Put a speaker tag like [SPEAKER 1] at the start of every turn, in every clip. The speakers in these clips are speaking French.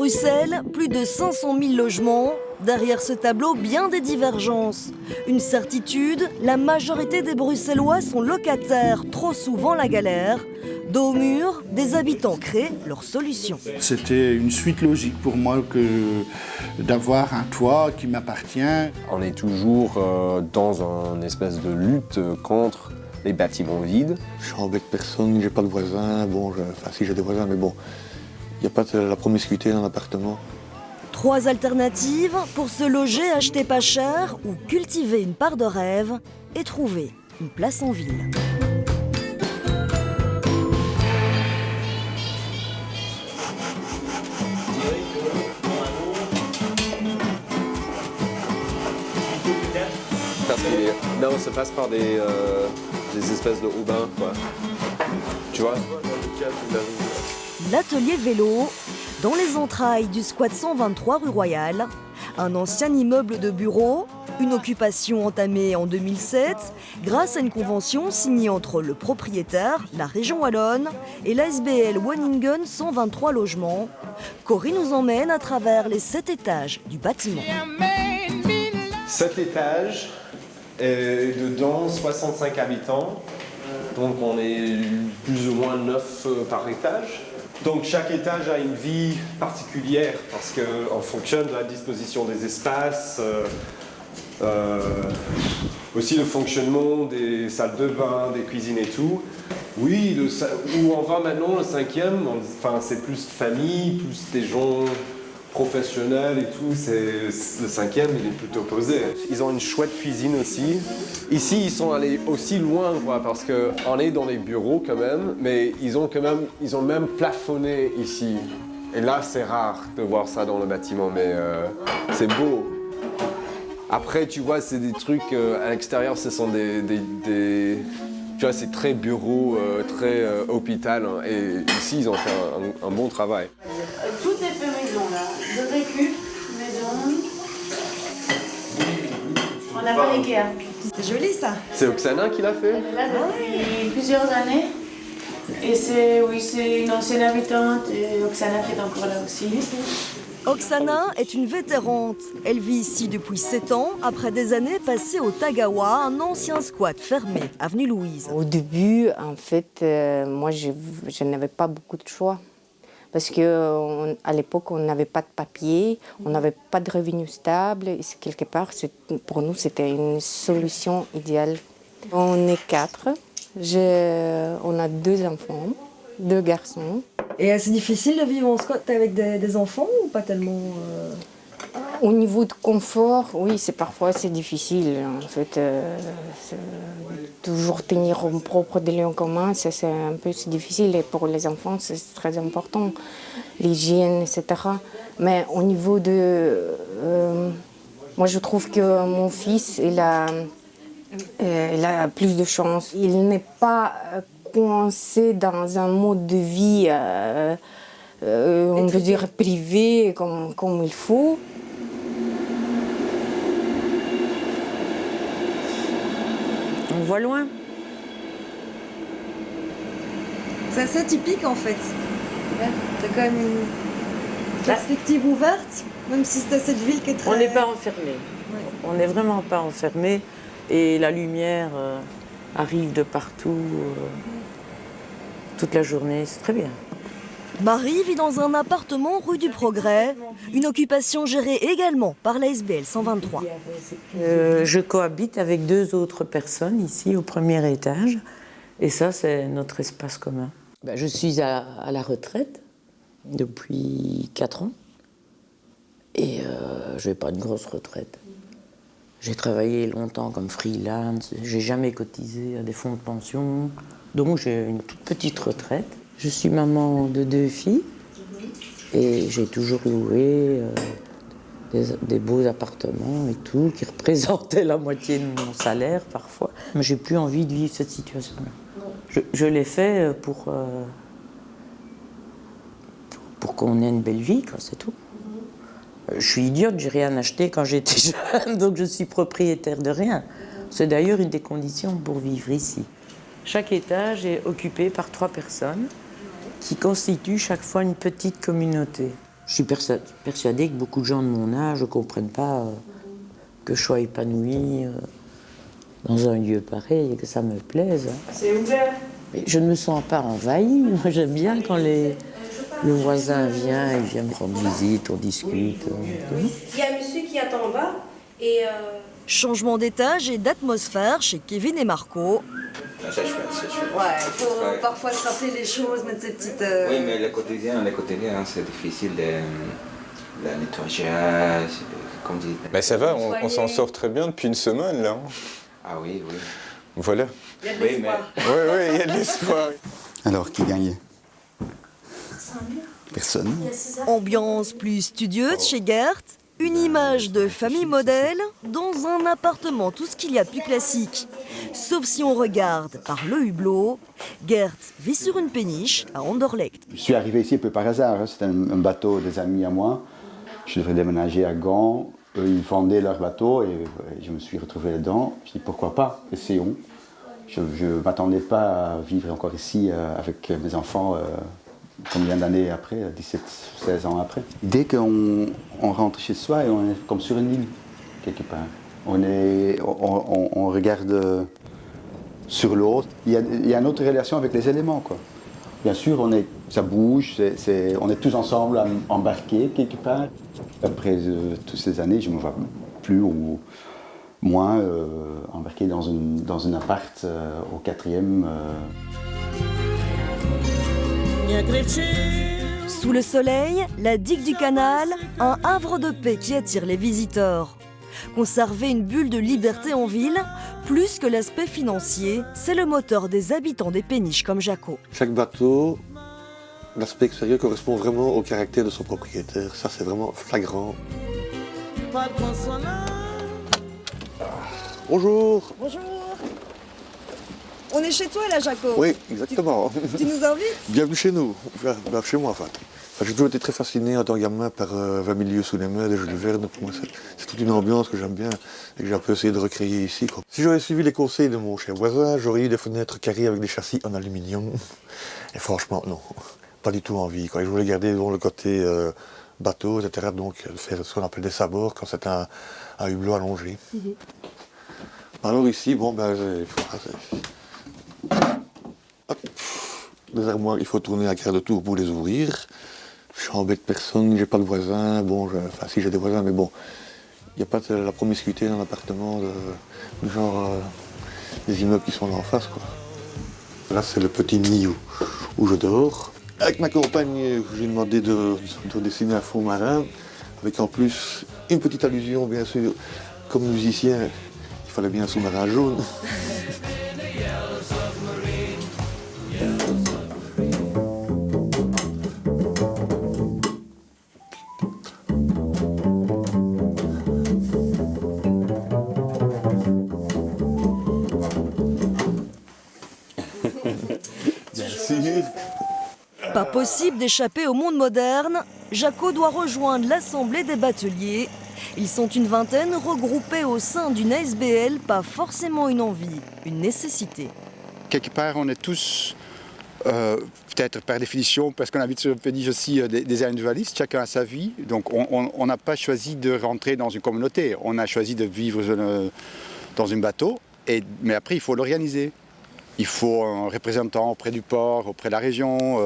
[SPEAKER 1] Bruxelles, plus de 500 000 logements. Derrière ce tableau, bien des divergences. Une certitude, la majorité des Bruxellois sont locataires, trop souvent la galère. Dos au mur, des habitants créent leur solution.
[SPEAKER 2] C'était une suite logique pour moi d'avoir un toit qui m'appartient.
[SPEAKER 3] On est toujours dans une espèce de lutte contre les bâtiments vides.
[SPEAKER 4] Je suis avec personne, j'ai pas de voisins. Enfin si j'ai des voisins, mais bon, il n'y a pas de la promiscuité dans l'appartement.
[SPEAKER 1] 3 alternatives pour se loger, acheter pas cher ou cultiver une part de rêve et trouver une place en ville.
[SPEAKER 3] Parce que là, on se passe par des espèces de haubans, quoi. Tu vois?
[SPEAKER 1] L'atelier vélo, dans les entrailles du squat 123 rue Royale, un ancien immeuble de bureaux, une occupation entamée en 2007 grâce à une convention signée entre le propriétaire, la région wallonne et l'ASBL Waningen 123 logements. Corinne nous emmène à travers les 7 étages du bâtiment.
[SPEAKER 3] 7 étages, et dedans 65 habitants, donc on est plus ou moins 9 par étage. Donc chaque étage a une vie particulière parce qu'on fonctionne de la disposition des espaces, aussi le fonctionnement des salles de bain, des cuisines et tout. Oui, où on va maintenant, le 5e, c'est plus famille, plus des gens professionnels et tout. Le 5e, il est plutôt posé. Ils ont une chouette cuisine aussi. Ici, ils sont allés aussi loin, quoi, parce qu'on est dans les bureaux quand même, mais ils ont même plafonné ici. Et là, c'est rare de voir ça dans le bâtiment, mais c'est beau. Après, tu vois, c'est des trucs à l'extérieur, ce sont tu vois, c'est très bureau, très hôpital, hein, et ici, ils ont fait un bon travail.
[SPEAKER 5] Tout est fait maison, là. De récup, maison. On a pas l'IKEA.
[SPEAKER 1] C'est joli ça.
[SPEAKER 3] C'est Oksana qui l'a fait?
[SPEAKER 5] Elle est là depuis plusieurs années. Et c'est une ancienne habitante, et Oksana qui est encore là aussi.
[SPEAKER 1] Oksana est une vétérante. Elle vit ici depuis 7 ans, après des années passées au Tagawa, un ancien squat fermé, avenue Louise.
[SPEAKER 6] Au début, en fait, moi, je n'avais pas beaucoup de choix. Parce qu'à l'époque, on n'avait pas de papier, on n'avait pas de revenus stables. Et quelque part, pour nous, c'était une solution idéale. On est 4. On a 2 enfants, 2 garçons.
[SPEAKER 1] Et c'est difficile de vivre en squat avec des enfants ou pas tellement
[SPEAKER 6] Au niveau de confort, oui, parfois c'est difficile. En fait, toujours tenir en propre des lieux en commun, c'est un peu difficile. Et pour les enfants, c'est très important, l'hygiène, etc. Mais au niveau de... moi, je trouve que mon fils, il a plus de chance. Il n'est pas coincé dans un mode de vie, on peut dire, privé, comme il faut.
[SPEAKER 7] On voit loin.
[SPEAKER 1] C'est assez typique en fait. T'as quand même une perspective ouverte, même si c'est cette ville qui est très...
[SPEAKER 7] On n'est pas enfermé.
[SPEAKER 1] Ouais.
[SPEAKER 7] On n'est vraiment pas enfermé. Et la lumière arrive de partout, toute la journée. C'est très bien.
[SPEAKER 1] Marie vit dans un appartement rue du Progrès, une occupation gérée également par la SBL 123.
[SPEAKER 7] Je cohabite avec 2 autres personnes ici au premier étage. Et ça, c'est notre espace commun. Je suis à la retraite depuis 4 ans. Et je n'ai pas de grosse retraite. J'ai travaillé longtemps comme freelance. J'ai jamais cotisé à des fonds de pension. Donc j'ai une toute petite retraite. Je suis maman de 2 filles et j'ai toujours loué des beaux appartements et tout, qui représentaient la moitié de mon salaire parfois. Mais j'ai plus envie de vivre cette situation-là. Je l'ai fait pour qu'on ait une belle vie, quoi, c'est tout. Je suis idiote, j'ai rien acheté quand j'étais jeune, donc je suis propriétaire de rien. C'est d'ailleurs une des conditions pour vivre ici. Chaque étage est occupé par 3 personnes qui constituent chaque fois une petite communauté. Je suis persuadée que beaucoup de gens de mon âge ne comprennent pas que je sois épanouie dans un lieu pareil et que ça me plaise.
[SPEAKER 5] C'est ouvert.
[SPEAKER 7] Mais je ne me sens pas envahie. Moi, j'aime bien quand le voisin vient, il vient me rendre visite, on discute.
[SPEAKER 8] Il y a un monsieur qui attend en bas et...
[SPEAKER 1] Changement d'étage et d'atmosphère chez Kevin et Marco.
[SPEAKER 9] C'est chouette, c'est chouette.
[SPEAKER 1] Ouais, il faut parfois se rappeler les choses, mettre ces petites...
[SPEAKER 9] Oui, mais le quotidien, c'est difficile de nettoyer, comme dit.
[SPEAKER 10] Mais ça va, on s'en sort très bien depuis une semaine là.
[SPEAKER 9] Ah oui, oui.
[SPEAKER 10] Voilà.
[SPEAKER 8] Il y a de l'espoir.
[SPEAKER 10] Oui, il y a de l'espoir.
[SPEAKER 2] Alors, qui gagnait? Personne.
[SPEAKER 1] Ambiance plus studieuse chez Gert. Une image de famille modèle dans un appartement, tout ce qu'il y a de plus classique. Sauf si on regarde par le hublot, Gert vit sur une péniche à Anderlecht.
[SPEAKER 11] Je suis arrivé ici un peu par hasard, c'était un bateau des amis à moi. Je devais déménager à Gand, eux ils vendaient leur bateau et je me suis retrouvé là-dedans. Je dis pourquoi pas, essayons. Je ne m'attendais pas à vivre encore ici avec mes enfants. Combien d'années après, 17, 16 ans après. Dès qu'on rentre chez soi, et on est comme sur une île, quelque part. On regarde sur l'autre. Il y a une autre relation avec les éléments, quoi. Bien sûr, ça bouge, on est tous ensemble embarqués, quelque part. Après toutes ces années, je ne me vois plus ou moins embarqué dans un appart au 4e.
[SPEAKER 1] Sous le soleil, la digue du canal, un havre de paix qui attire les visiteurs. Conserver une bulle de liberté en ville, plus que l'aspect financier, c'est le moteur des habitants des péniches comme Jaco.
[SPEAKER 4] Chaque bateau, l'aspect extérieur correspond vraiment au caractère de son propriétaire. Ça, c'est vraiment flagrant. Bonjour.
[SPEAKER 1] Bonjour. On est chez toi là, Jaco.
[SPEAKER 4] Oui, exactement.
[SPEAKER 1] Tu nous invites?
[SPEAKER 4] Bienvenue chez nous, chez moi enfin. J'ai toujours été très fasciné en tant que gamin par 20 milieux sous les mers de Jules Verne. Pour moi, c'est toute une ambiance que j'aime bien et que j'ai un peu essayé de recréer ici, quoi. Si j'aurais suivi les conseils de mon cher voisin, j'aurais eu des fenêtres carrées avec des châssis en aluminium. Et franchement, non, pas du tout envie, quoi. Je voulais garder le côté bateau, etc. Donc faire ce qu'on appelle des sabords quand c'est un hublot allongé. Alors ici, bon, les armoires, il faut tourner un quart de tour pour les ouvrir. Je n'embête personne, j'ai pas de voisins. Si j'ai des voisins, mais bon, il n'y a pas de la promiscuité dans l'appartement, du genre des immeubles qui sont là en face, quoi. Là, c'est le petit nid où je dors. Avec ma compagne, j'ai demandé de dessiner un fond marin, avec en plus une petite allusion, bien sûr, comme musicien, il fallait bien un sous-marin jaune.
[SPEAKER 1] Pas possible d'échapper au monde moderne, Jaco doit rejoindre l'Assemblée des bateliers. Ils sont une vingtaine regroupés au sein d'une ASBL, pas forcément une envie, une nécessité.
[SPEAKER 11] Quelque part, on est tous, peut-être par définition, parce qu'on habite sur le péniche aussi, des individualistes, chacun a sa vie. Donc on n'a pas choisi de rentrer dans une communauté, on a choisi de vivre dans un bateau, mais après il faut l'organiser. Il faut un représentant auprès du port, auprès de la région,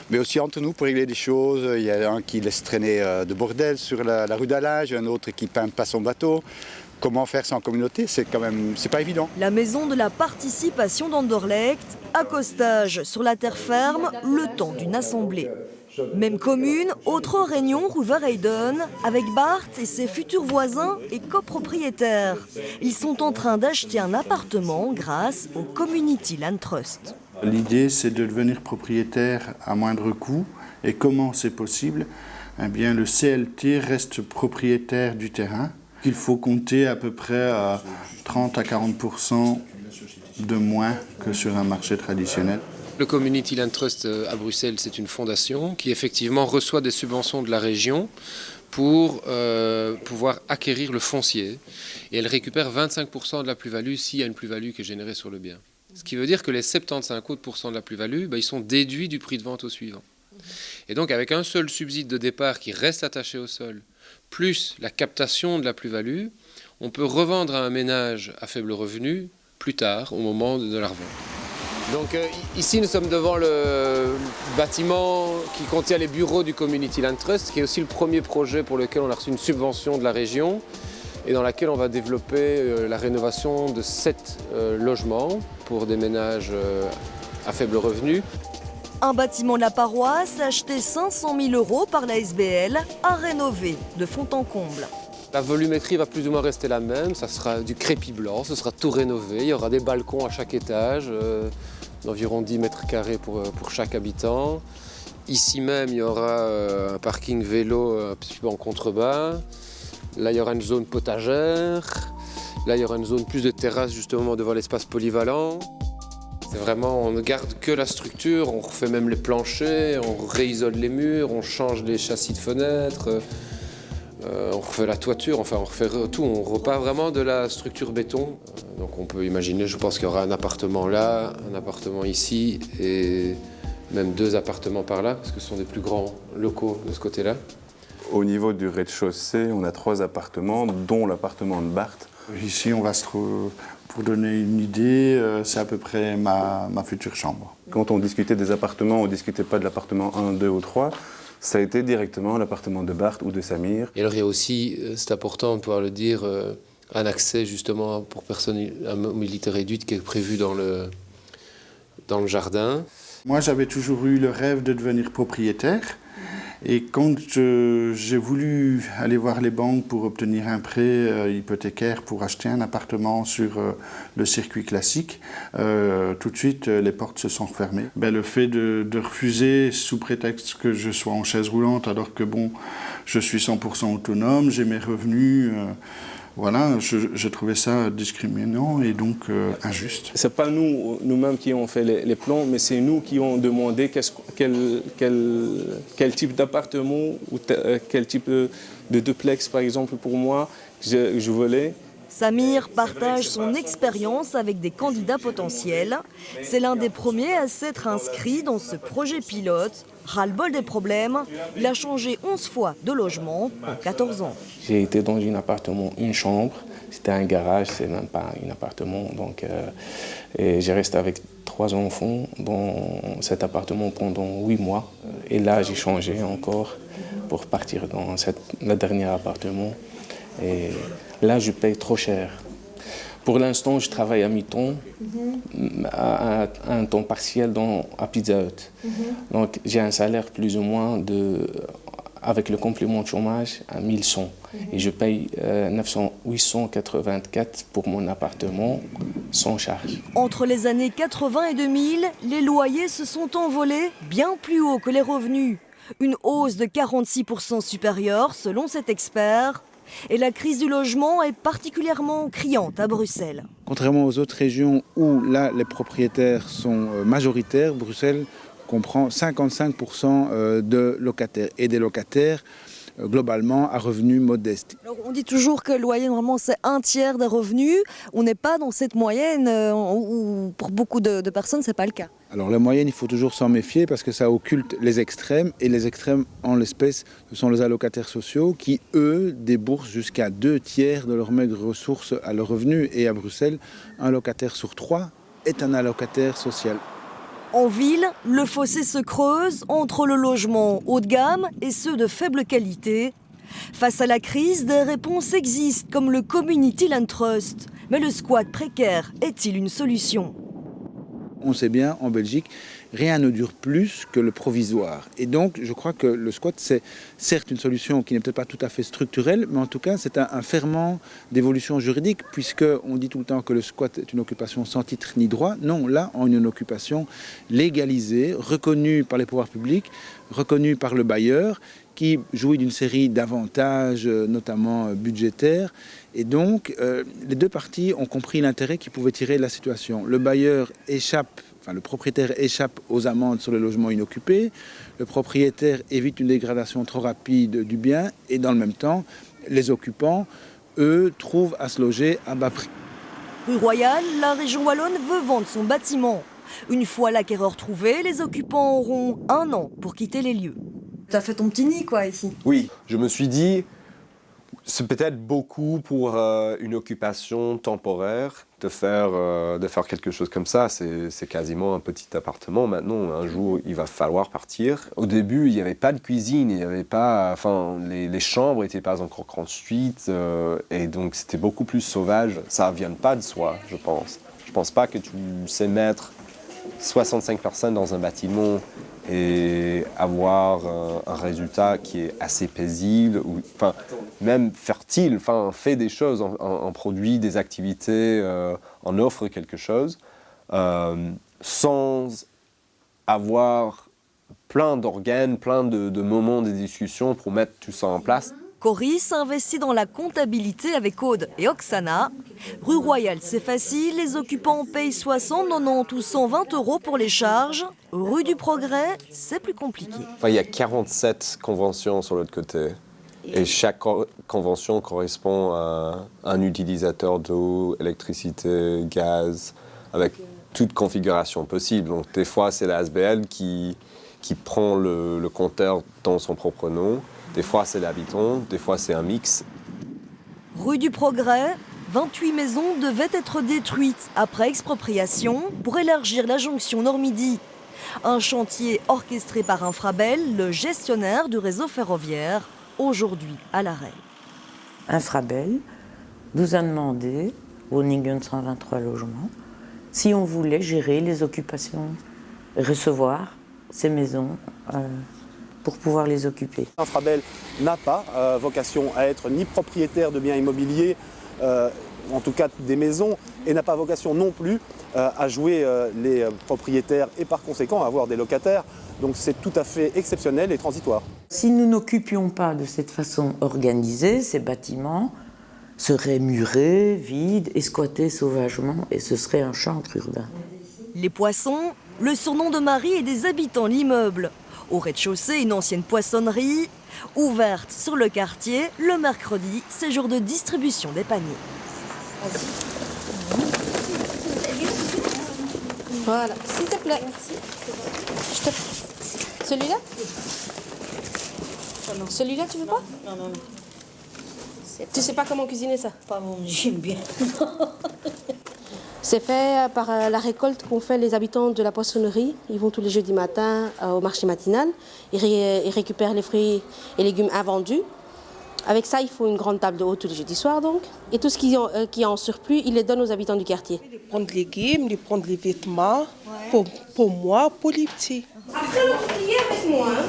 [SPEAKER 11] mais aussi entre nous pour régler des choses. Il y a un qui laisse traîner de bordel sur la rue d'Allage, un autre qui peint pas son bateau. Comment faire ça en communauté, c'est pas évident.
[SPEAKER 1] La maison de la participation d'Anderlecht, accostage sur la terre ferme, le temps d'une assemblée. Même commune, autre réunion rue Verheyden, avec Bart et ses futurs voisins et copropriétaires. Ils sont en train d'acheter un appartement grâce au Community Land Trust.
[SPEAKER 2] L'idée, c'est de devenir propriétaire à moindre coût. Et comment c'est possible? Eh bien, le CLT reste propriétaire du terrain. Il faut compter à peu près à 30 à 40% de moins que sur un marché traditionnel.
[SPEAKER 12] Le Community Land Trust à Bruxelles, c'est une fondation qui effectivement reçoit des subventions de la région pour pouvoir acquérir le foncier. Et elle récupère 25% de la plus-value s'il y a une plus-value qui est générée sur le bien. Ce qui veut dire que les 75% de la plus-value, ils sont déduits du prix de vente au suivant. Et donc avec un seul subside de départ qui reste attaché au sol, plus la captation de la plus-value, on peut revendre à un ménage à faible revenu plus tard, au moment de la revente. Donc ici, nous sommes devant le bâtiment qui contient les bureaux du Community Land Trust, qui est aussi le premier projet pour lequel on a reçu une subvention de la région et dans laquelle on va développer la rénovation de 7 logements pour des ménages à faible revenu.
[SPEAKER 1] Un bâtiment de la paroisse acheté 500 000 € par la SBL à rénover de fond en comble.
[SPEAKER 12] La volumétrie va plus ou moins rester la même, ça sera du crépi blanc, ce sera tout rénové, il y aura des balcons à chaque étage, d'environ 10 mètres carrés pour chaque habitant. Ici même, il y aura un parking vélo un petit peu en contrebas. Là, il y aura une zone potagère. Là, il y aura une zone plus de terrasse justement devant l'espace polyvalent. C'est vraiment, on ne garde que la structure, on refait même les planchers, on réisole les murs, on change les châssis de fenêtres. On refait la toiture, enfin on refait tout, on repart vraiment de la structure béton. Donc on peut imaginer, je pense qu'il y aura un appartement là, un appartement ici et même 2 appartements par là, parce que ce sont des plus grands locaux de ce côté-là.
[SPEAKER 10] Au niveau du rez-de-chaussée, on a 3 appartements, dont l'appartement de Barthes.
[SPEAKER 2] Ici, on va pour donner une idée, c'est à peu près ma future chambre.
[SPEAKER 10] Quand on discutait des appartements, on ne discutait pas de l'appartement 1, 2 ou 3. Ça a été directement l'appartement de Barthes ou de Samir.
[SPEAKER 12] Et alors il y a aussi, c'est important de pouvoir le dire, un accès justement pour personnes à mobilité réduite qui est prévu dans le jardin.
[SPEAKER 2] Moi, j'avais toujours eu le rêve de devenir propriétaire. Et quand j'ai voulu aller voir les banques pour obtenir un prêt hypothécaire pour acheter un appartement sur le circuit classique, tout de suite, les portes se sont fermées. Le fait de refuser sous prétexte que je sois en chaise roulante, alors que bon, je suis 100% autonome, j'ai mes revenus... Voilà, je trouvais ça discriminant et donc injuste.
[SPEAKER 13] Ce n'est pas nous-mêmes qui avons fait les plans, mais c'est nous qui avons demandé quel type d'appartement ou quel type de duplex, par exemple, pour moi, je voulais.
[SPEAKER 1] Samir partage son expérience avec des candidats potentiels. C'est l'un des premiers à s'être inscrit dans ce projet pilote. Ras-le-bol des problèmes, il a changé 11 fois de logement en 14 ans.
[SPEAKER 13] J'ai été dans un appartement, une chambre. C'était un garage, c'est même pas un appartement. Donc, et j'ai resté avec 3 enfants dans cet appartement pendant 8 mois. Et là, j'ai changé encore pour partir dans le dernier appartement. Et là, je paye trop cher. Pour l'instant, je travaille à mi-temps, à un temps partiel à Pizza Hut. Donc, j'ai un salaire plus ou moins avec le complément de chômage à 1100. Et je paye 884 pour mon appartement sans charge.
[SPEAKER 1] Entre les années 80 et 2000, les loyers se sont envolés bien plus haut que les revenus. Une hausse de 46% supérieure selon cet expert. Et la crise du logement est particulièrement criante à Bruxelles.
[SPEAKER 14] Contrairement aux autres régions où là les propriétaires sont majoritaires, Bruxelles comprend 55% de locataires et des locataires globalement à revenus modestes.
[SPEAKER 1] Alors, on dit toujours que le loyer normalement c'est 1/3 des revenus. On n'est pas dans cette moyenne où pour beaucoup de personnes c'est pas le cas.
[SPEAKER 14] Alors la moyenne, il faut toujours s'en méfier parce que ça occulte les extrêmes. Et les extrêmes, en l'espèce, ce sont les allocataires sociaux qui, eux, déboursent jusqu'à 2/3 de leurs maigres ressources à leurs revenus. Et à Bruxelles, un locataire sur 3 est un allocataire social.
[SPEAKER 1] En ville, le fossé se creuse entre le logement haut de gamme et ceux de faible qualité. Face à la crise, des réponses existent comme le Community Land Trust. Mais le squat précaire est-il une solution ?
[SPEAKER 14] On sait bien, en Belgique, rien ne dure plus que le provisoire. Et donc, je crois que le squat, c'est certes une solution qui n'est peut-être pas tout à fait structurelle, mais en tout cas, c'est un ferment d'évolution juridique, puisqu'on dit tout le temps que le squat est une occupation sans titre ni droit. Non, là, on a une occupation légalisée, reconnue par les pouvoirs publics, reconnue par le bailleur, qui jouit d'une série d'avantages, notamment budgétaires. Et donc, les deux parties ont compris l'intérêt qu'ils pouvaient tirer de la situation. Le bailleur le propriétaire échappe aux amendes sur le logement inoccupé. Le propriétaire évite une dégradation trop rapide du bien. Et dans le même temps, les occupants, eux, trouvent à se loger à bas prix.
[SPEAKER 1] Rue Royale, la région wallonne veut vendre son bâtiment. Une fois l'acquéreur trouvé, les occupants auront 1 an pour quitter les lieux. T'as fait ton petit nid, quoi, ici?
[SPEAKER 3] Oui, je me suis dit, c'est peut-être beaucoup pour une occupation temporaire de faire quelque chose comme ça. C'est quasiment un petit appartement. Maintenant, un jour, il va falloir partir. Au début, il n'y avait pas de cuisine, il y avait pas, enfin, les chambres n'étaient pas encore construites, et donc c'était beaucoup plus sauvage. Ça ne vient pas de soi, je pense. Je ne pense pas que tu sais mettre 65 personnes dans un bâtiment et avoir un résultat qui est assez paisible, ou enfin, même fertile, enfin, fait des choses, en produit des activités, en offre quelque chose, sans avoir plein d'organes, plein de moments de discussion pour mettre tout ça en place.
[SPEAKER 1] Coris investit dans la comptabilité avec Aude et Oksana. Rue Royale, c'est facile, les occupants payent 60, 90 ou 120 € pour les charges. Rue du Progrès, c'est plus compliqué.
[SPEAKER 3] Enfin, il y a 47 conventions sur l'autre côté. Et chaque convention correspond à un utilisateur d'eau, électricité, gaz, avec toute configuration possible. Donc des fois, c'est la SBL qui prend le compteur dans son propre nom. Des fois, c'est l'habitant, des fois, c'est un mix.
[SPEAKER 1] Rue du Progrès, 28 maisons devaient être détruites après expropriation pour élargir la jonction Nord-Midi. Un chantier orchestré par Infrabel, le gestionnaire du réseau ferroviaire, aujourd'hui à l'arrêt.
[SPEAKER 7] Infrabel nous a demandé, au Ningen 123 logements, si on voulait gérer les occupations, recevoir ces maisons pour pouvoir les occuper.
[SPEAKER 15] Infrabel n'a pas vocation à être ni propriétaire de biens immobiliers, en tout cas des maisons, et n'a pas vocation non plus à jouer les propriétaires et par conséquent à avoir des locataires. Donc c'est tout à fait exceptionnel et transitoire.
[SPEAKER 7] Si nous n'occupions pas de cette façon organisée, ces bâtiments seraient murés, vides et squattés sauvagement, et ce serait un chantre urbain.
[SPEAKER 1] Les Poissons, le surnom de Marie et des habitants de l'immeuble. Au rez-de-chaussée, une ancienne poissonnerie, ouverte sur le quartier le mercredi, c'est jour de distribution des paniers.
[SPEAKER 8] Voilà, s'il te plaît. Celui-là? Celui-là, tu veux pas? Non, non, non. Tu sais pas comment cuisiner ça? Pas mon, j'aime bien. C'est fait par la récolte qu'ont fait les habitants de la poissonnerie. Ils vont tous les jeudis matins au marché matinal. Ils récupèrent les fruits et légumes invendus. Avec ça, il faut une grande table de haut tous les jeudis soirs donc. Et tout ce qui est en surplus, ils les donnent aux habitants du quartier.
[SPEAKER 16] Ils prennent les légumes, ils prennent les vêtements, pour moi, pour les petits.
[SPEAKER 8] Après, on plie avec moi. Hein.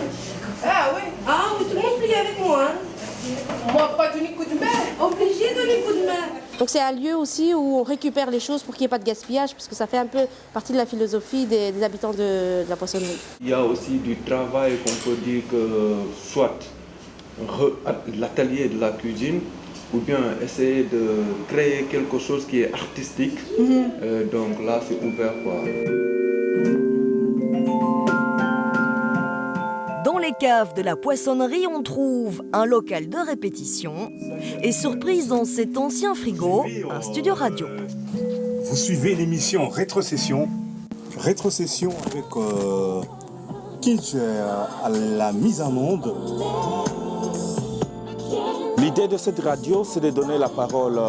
[SPEAKER 16] Ah oui?
[SPEAKER 8] Ah oui, tout le monde plie avec moi. Hein.
[SPEAKER 16] Moi, pas donner coup de main.
[SPEAKER 8] Obligé de donner coup de main. Donc c'est un lieu aussi où on récupère les choses pour qu'il n'y ait pas de gaspillage, parce que ça fait un peu partie de la philosophie des habitants de la poissonnerie.
[SPEAKER 17] Il y a aussi du travail qu'on peut dire que soit l'atelier de la cuisine, ou bien essayer de créer quelque chose qui est artistique. Donc là, c'est ouvert, quoi.
[SPEAKER 1] Dans les caves de la poissonnerie, on trouve un local de répétition et surprise dans cet ancien frigo, un studio radio.
[SPEAKER 18] Vous suivez l'émission Rétrocession. Rétrocession avec Kinch à la mise en onde. L'idée de cette radio, c'est de donner la parole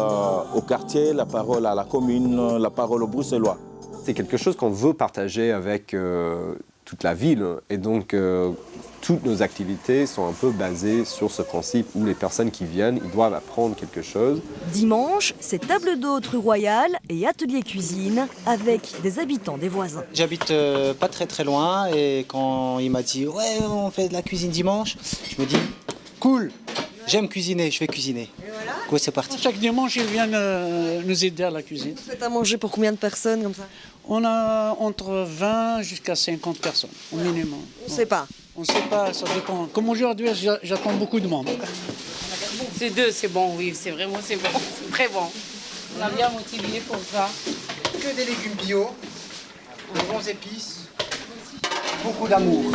[SPEAKER 18] au quartier, la parole à la commune, la parole aux Bruxellois.
[SPEAKER 3] C'est quelque chose qu'on veut partager avec toute la ville. Et donc, toutes nos activités sont un peu basées sur ce principe où les personnes qui viennent, ils doivent apprendre quelque chose.
[SPEAKER 1] Dimanche, c'est table d'hôte rue Royale et atelier cuisine avec des habitants des voisins.
[SPEAKER 19] J'habite pas très loin et quand il m'a dit « Ouais, on fait de la cuisine dimanche », je me dis « Cool, j'aime cuisiner, je vais cuisiner ». Ouais, c'est parti.
[SPEAKER 20] Chaque dimanche, ils viennent nous aider à la cuisine.
[SPEAKER 1] Vous faites à manger pour combien de personnes comme ça?
[SPEAKER 20] On a entre 20 jusqu'à 50 personnes, au minimum.
[SPEAKER 1] On ne sait pas.
[SPEAKER 20] On ne sait pas, ça dépend. Comme aujourd'hui, j'attends beaucoup de monde.
[SPEAKER 21] C'est deux, c'est bon, oui, c'est vraiment, c'est bon, c'est très bon. On a bien motivé pour ça.
[SPEAKER 19] Que des légumes bio, de bons épices, beaucoup d'amour.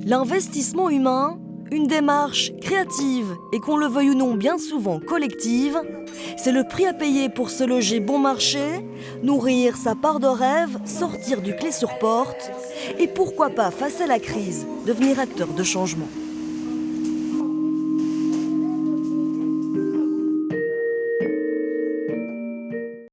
[SPEAKER 1] L'investissement humain, Une démarche créative et qu'on le veuille ou non bien souvent collective, c'est le prix à payer pour se loger bon marché, nourrir sa part de rêve, sortir du clé sur porte et pourquoi pas face à la crise, devenir acteur de changement.